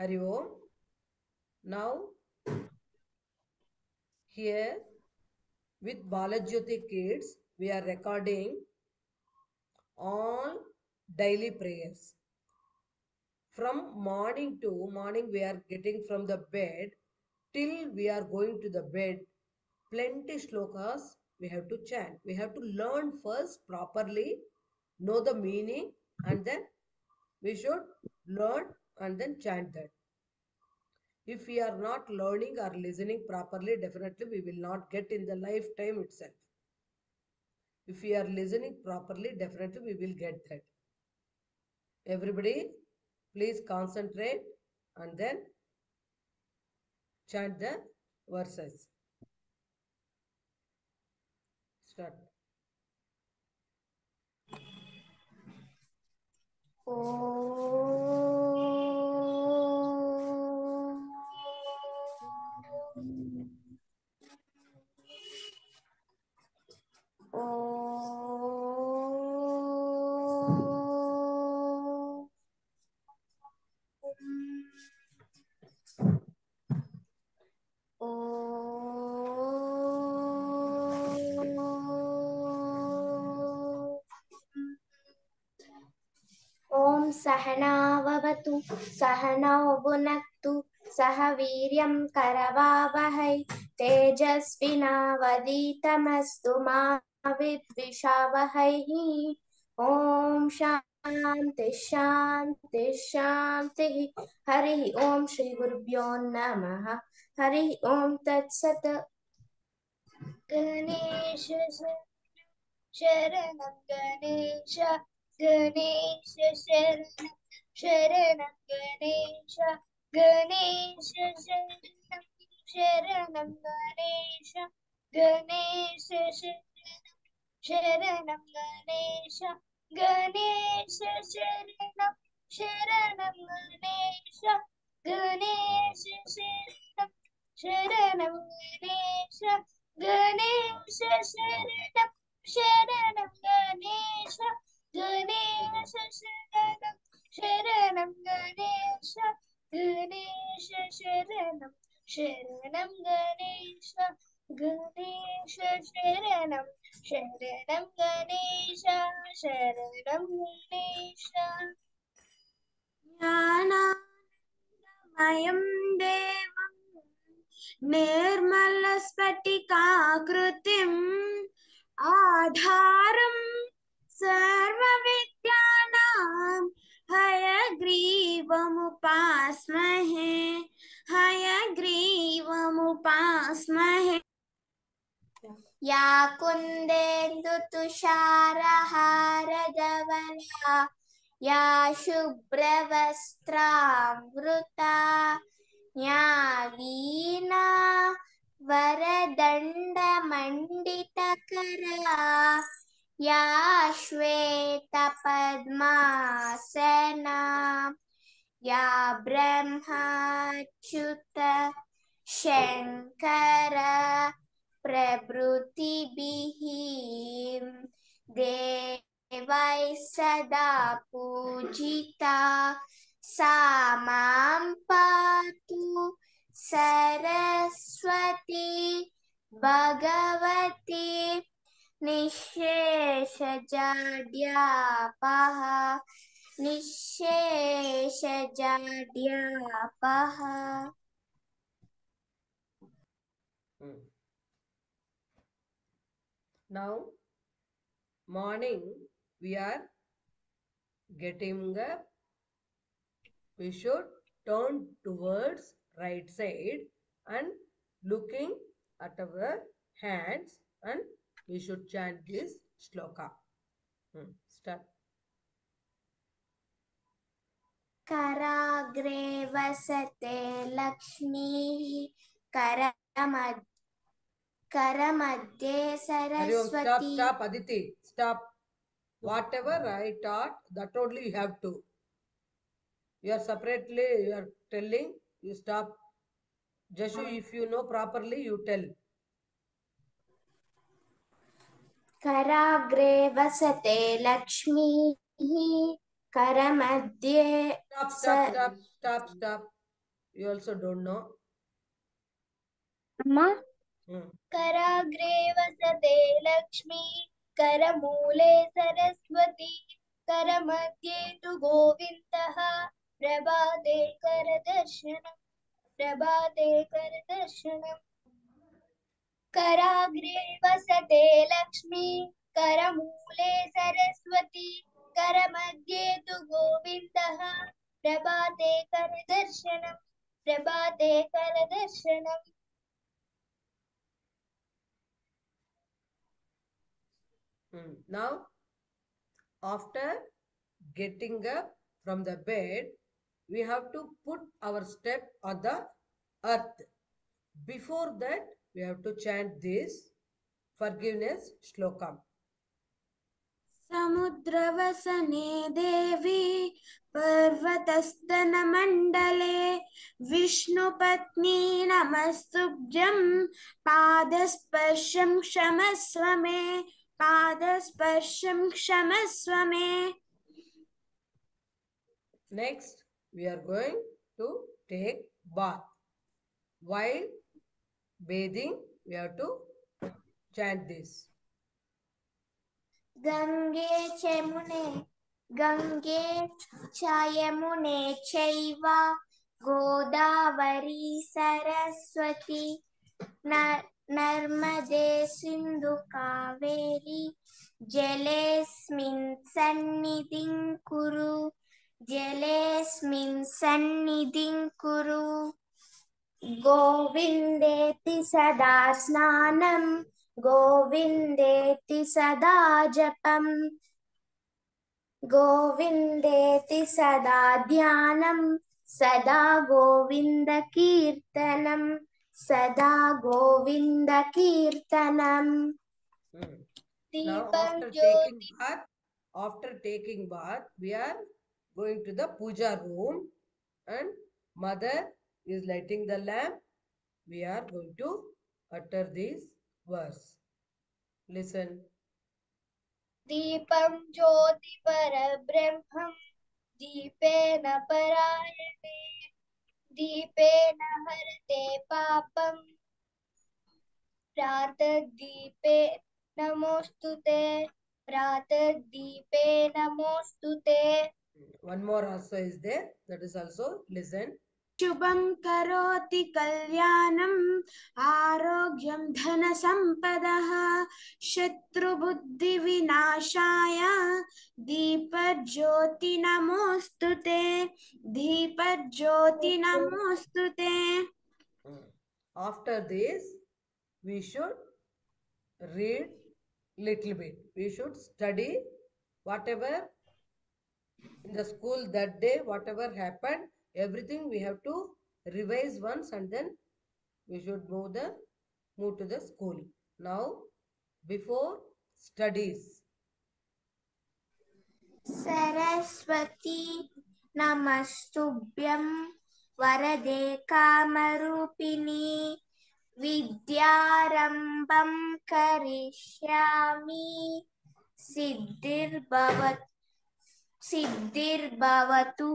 Hari Om. Now, here with Balajyoti Kids, we are recording all daily prayers. From morning to morning, we are getting from the bed till we are going to the bed. Plenty shlokas we have to chant. We have to learn first properly, know the meaning, and then we should learn and then chant that. If we are not learning or listening properly, definitely we will not get in the lifetime itself. If we are listening properly, definitely we will get that. Everybody, please concentrate and then chant the verses. Start. ओम सहनाववतु सहनौ भुनक्तु सह वीर्यं करवावहै तेजस्विनावधीतमस्तु मा विद्विषावहै ओम शांति शांति शांति हरि ओम श्री गुरुभ्यो नमः हरि ओम तत्सत् गणेश शरणं गणेश गणेश शरणं गणेश गणेश शरणं गणेश गणेश शरणं गणेश गणेश शरणं गणेश गणेश शरणं गणेश गणेश शरणं गणेश गणेश शरणं गणेश गणेश शरणं गणेश गणेश शरणं गणेश शरणं गणेश ज्ञानानन्दमयं देवं निर्मलस्फटिकाकृतिम् आधारं सर्वविद्यानां हयग्रीवमुपास्महे या कुन्देन्दुतुषारहारधवला या शुभ्रवस्त्रामृता या वीणा वरदण्डमण्डितकरा या श्वेतपद्मासना या ब्रह्माच्युत शङ्कर प्रभृतिभिः देवैः सदा पूजिता सा मां पातु सरस्वती भगवती निःशेषजाड्यापः निःशेषजाड्यापः Now, morning we are getting up. We should turn towards right side and looking at our hands, and we should chant this shloka. Start. कराग्रे वसते लक्ष्मीः करमध्ये Hari Om, Saraswati stop, Aditi, stop. Whatever I taught, that only you have to. You are separately, you are telling, you stop. Jashu, if you know properly, you tell. कराग्रे वसते लक्ष्मीः करमध्ये Stop. You also don't know. Amma. कराग्रे वसते Lakshmi करमूले Saraswati करमध्ये तु गोविन्दः प्रभाते करदर्शनम् कराग्रे वसते लक्ष्मी करमूले सरस्वती करमध्ये तु गोविन्दः प्रभाते करदर्शनम् Now, after getting up from the bed, we have to put our step on the earth. Before that, we have to chant this forgiveness shlokam. समुद्रवसने देवी पर्वतस्तनमण्डले विष्णुपत्नी नमस्तुभ्यं पादस्पर्शं क्षमस्व मे Next, we are going to take bath. While bathing, we have to chant this. Gange च यमुने चैव गोदावरी सरस्वती नर्मदे सिन्धु कावेरी जलेऽस्मिन् सन्निधिं कुरु गोविन्देति सदा स्नानं गोविन्देति सदा जपम् गोविन्देति सदा ध्यानं सदा गोविन्दकीर्तनं Now, after taking bath, we are going to the puja room, and mother is lighting the lamp. We are going to utter this verse. Listen. दीपं ज्योति परब्रह्मं दीपेन परायणे दीपेन हरते पापं प्रातर्दीपे नमोस्तुते One more also is there. That is also listen. शुभं करोति कल्याणम् आरोग्यं धनसम्पदः शत्रुबुद्धिविनाशाय दीपज्योति नमोस्तुते After this, we should read little bit. We should study whatever in the school that day, whatever happened, everything we have to revise once, and then we should move to the school. Now, before studies. Saraswati नमस्तुभ्यं वरदे कामरूपिणी विद्यारम्भं करिष्यामि सिद्धिर्भवतु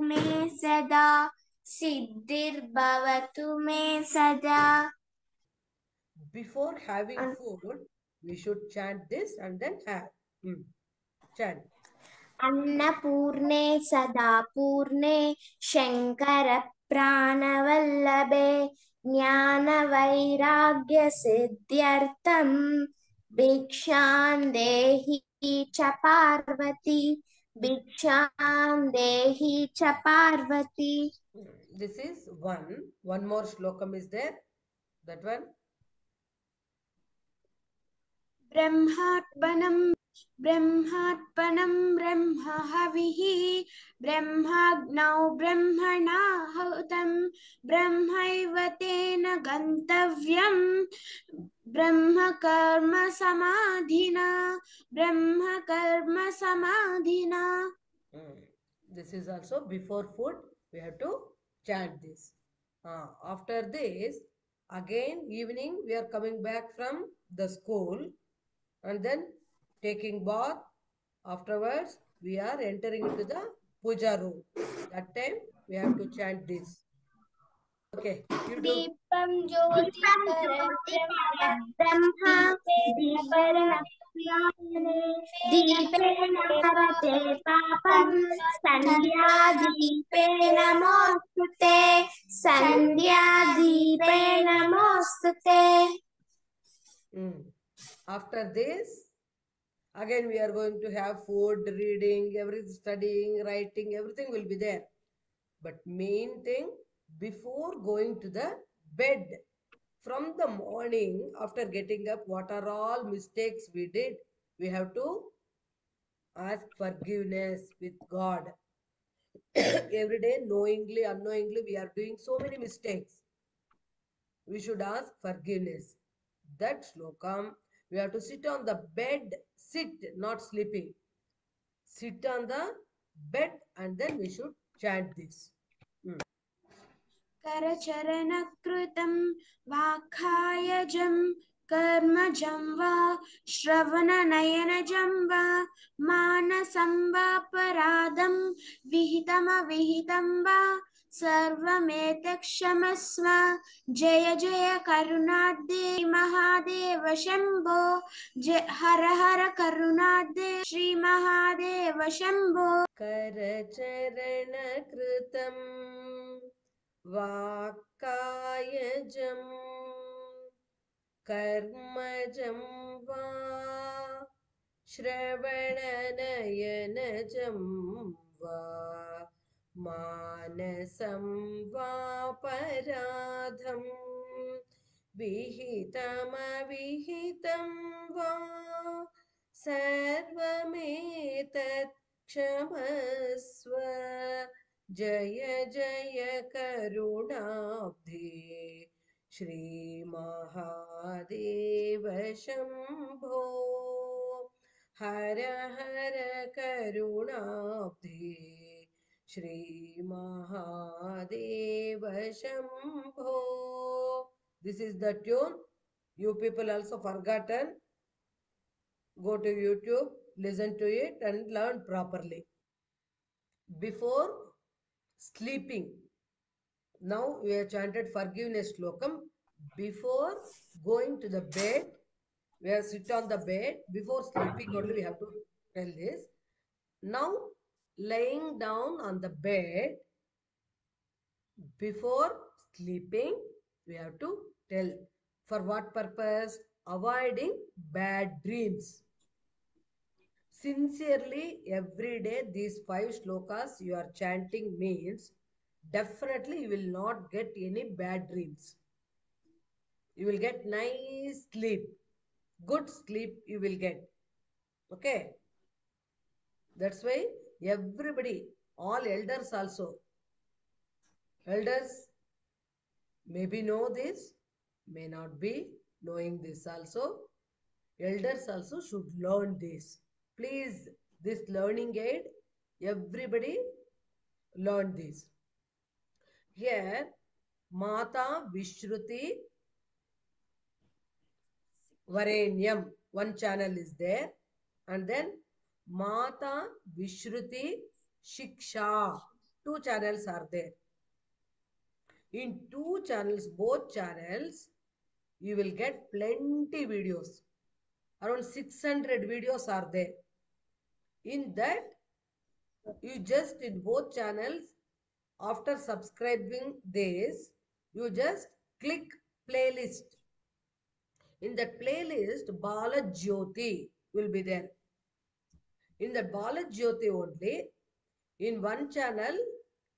मे सदा Before having food, we should chant this and then have. Chant. अन्नपूर्णे सदा पूर्णे शंकर प्राणवल्लभे ज्ञानवैराग्यसिद्ध्यर्थं भिक्षां देहि च Parvati This is one more shlokam is there. That one. ब्रह्मार्पणं ब्रह्म हविः ब्रह्माग्नौ ब्रह्मणाहुतं ब्रह्मैव तेन गन्तव्यं ब्रह्म कर्म समाधिना This is also before food. We have to chant this. After this, again evening we are coming back from the school, and then taking bath. Afterwards, we are entering into the puja room. That time we have to chant this. Okay, you do. दीपं ज्योति परब्रह्म ब्रह्मा दीपेन परायणे दीपेन हरते पापं संध्या दीपे नमोस्तुते संध्या दीपे नमोस्तुते. After this, again we are going to have food, reading, everything, studying, writing, everything will be there. But main thing, before going to the bed, from the morning, after getting up, what are all mistakes we did? We have to ask forgiveness with God. Every day, knowingly, unknowingly, we are doing so many mistakes. We should ask forgiveness. That slokam, we have to sit on the bed, sit, not sleeping. Sit on the bed and then we should chant this. करचरणकृतं वाखायजं कर्मजं वा श्रवणनयनजं वा मानसं वा पराधं विहितमविहितं वा सर्वमेतत्क्षमस्व. जय जय करुणाब्धे महादेव शम्भो. जय हर हर करुणाब्धे श्री महादेव शम्भो. करचरणकृतं वाक्कायजं कर्मजं वा श्रवणनयनजं वा मानसं वा पराधं विहितमविहितं वा सर्वमेतत् क्षमस्व. जय जय करुणाब्धे श्री महादेव शम्भो. हर हर करुणाब्धे श्री महादेव शम्भो. This is the tune. You people also forgotten. Go to YouTube, listen to it and learn properly. Before sleeping, now we have chanted forgiveness slokam. Before going to the bed, we have sit on the bed. Before sleeping only we have to tell this. Now laying down on the bed, before sleeping we have to tell. For what purpose? Avoiding bad dreams. Sincerely, every day these 5 shlokas you are chanting means definitely you will not get any bad dreams. You will get nice sleep. Good sleep you will get. Okay? That's why everybody, all elders also, elders maybe know this, may not be knowing this also. Elders also should learn this. Please, this learning aid, everybody learn this. Here, Mata Vishruti Varenyam, one channel is there. And then Mata Vishruti Shiksha, 2 channels are there. In 2 channels, both channels, you will get plenty videos. Around 600 videos are there. In that, you just in both channels, after subscribing this, you just click playlist. In that playlist, Bala Jyoti will be there. In that Bala Jyoti only, in one channel,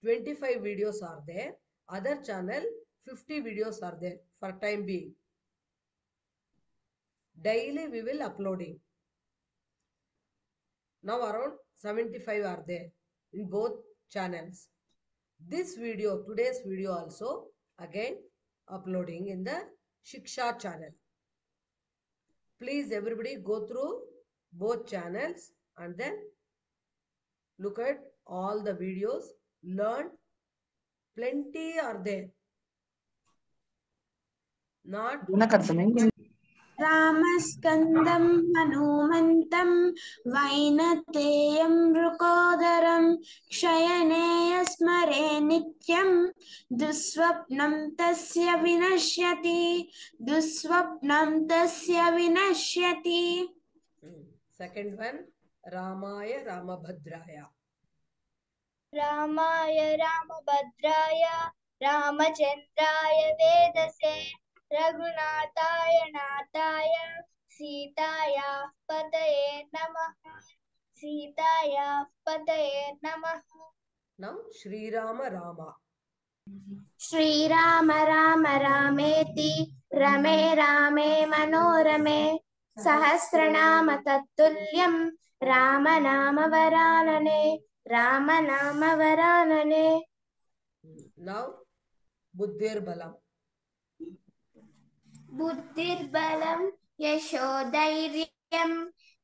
25 videos are there. Other channel, 50 videos are there for time being. Daily we will uploading. Now around 75 are there in both channels. This video, today's video also, again uploading in the Shiksha channel. Please everybody go through both channels and then look at all the videos, learn. Plenty are there. Not रामस्कन्दं हनुमन्तं वैनतेयं मृकोदरं शयने स्मरे नित्यं दुःस्वप्नं तस्य विनश्यति Second one, Ramaya Ramabhadraya. रामाय रामभद्राय रामचन्द्राय वेदसे रघुनाथाय नाथाय सीतायाः पतये नमः Now Shri Rama Rama. Shriram Ram रामेति रमे रामे मनोरमे सहस्रनाम तत्तुल्यं रामनाम वरानने Now Buddhir Balam. बुद्धिर्बलं यशोधैर्यं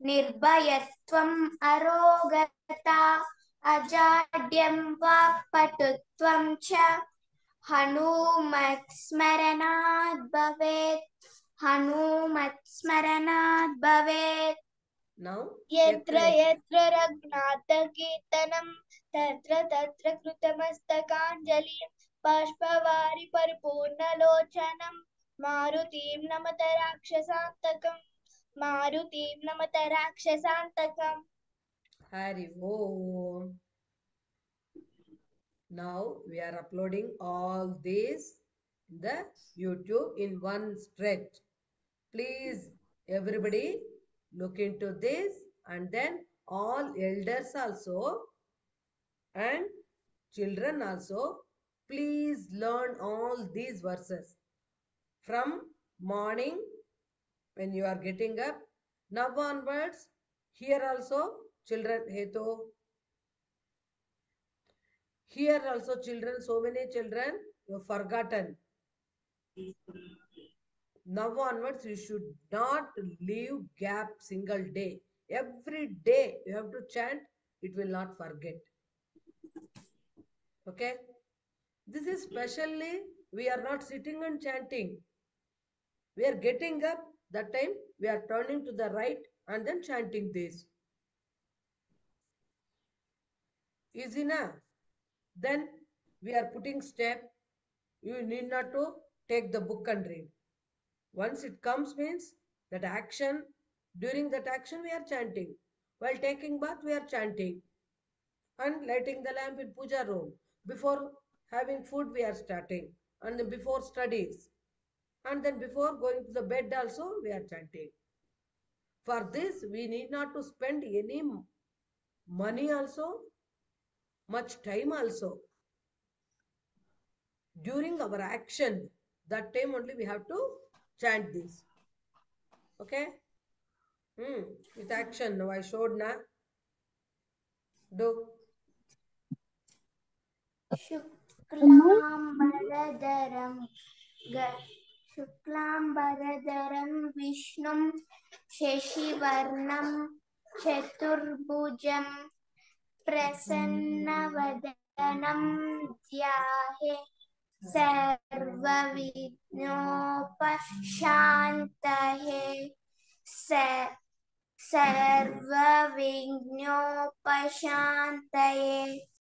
निर्भयत्वम् अरोगता अजाड्यं वाक्पटुत्वं च हनुमत्स्मरणात् भवेत् Now यत्र यत्र रघुनाथकीर्तनं तत्र तत्र कृतमस्तकाञ्जलिं बाष्पवारि परिपूर्णलोचनं मारुतिं नमत राक्षसान्तकम् Hari Om. Now we are uploading all these in the YouTube in one stretch. Please, everybody, look into this, and then all elders also and children also, please learn all these verses from morning when you are getting up. Now onwards, here also children, here also children, so many children, you have forgotten. Now onwards, you should not leave gap single day. Every day you have to chant, it will not forget. Okay? This is specially, we are not sitting and chanting. We are getting up, that time we are turning to the right and then chanting this. Easy na? Then we are putting step. You need not to take the book and read. Once it comes means that action, during that action we are chanting. While taking bath we are chanting. And lighting the lamp in puja room. Before having food we are starting. And then before studies. And then before going to the bed also we are chanting. For this we need not to spend any money also, much time also. During our action, that time only we have to chant this. Okay? With action. Now I showed na. Do. शुक्लांबरधरं विष्णुं शशिवर्णं चतुर्भुजं प्रसन्नवदनं ध्याये सर्वविघ्नोपशान्तये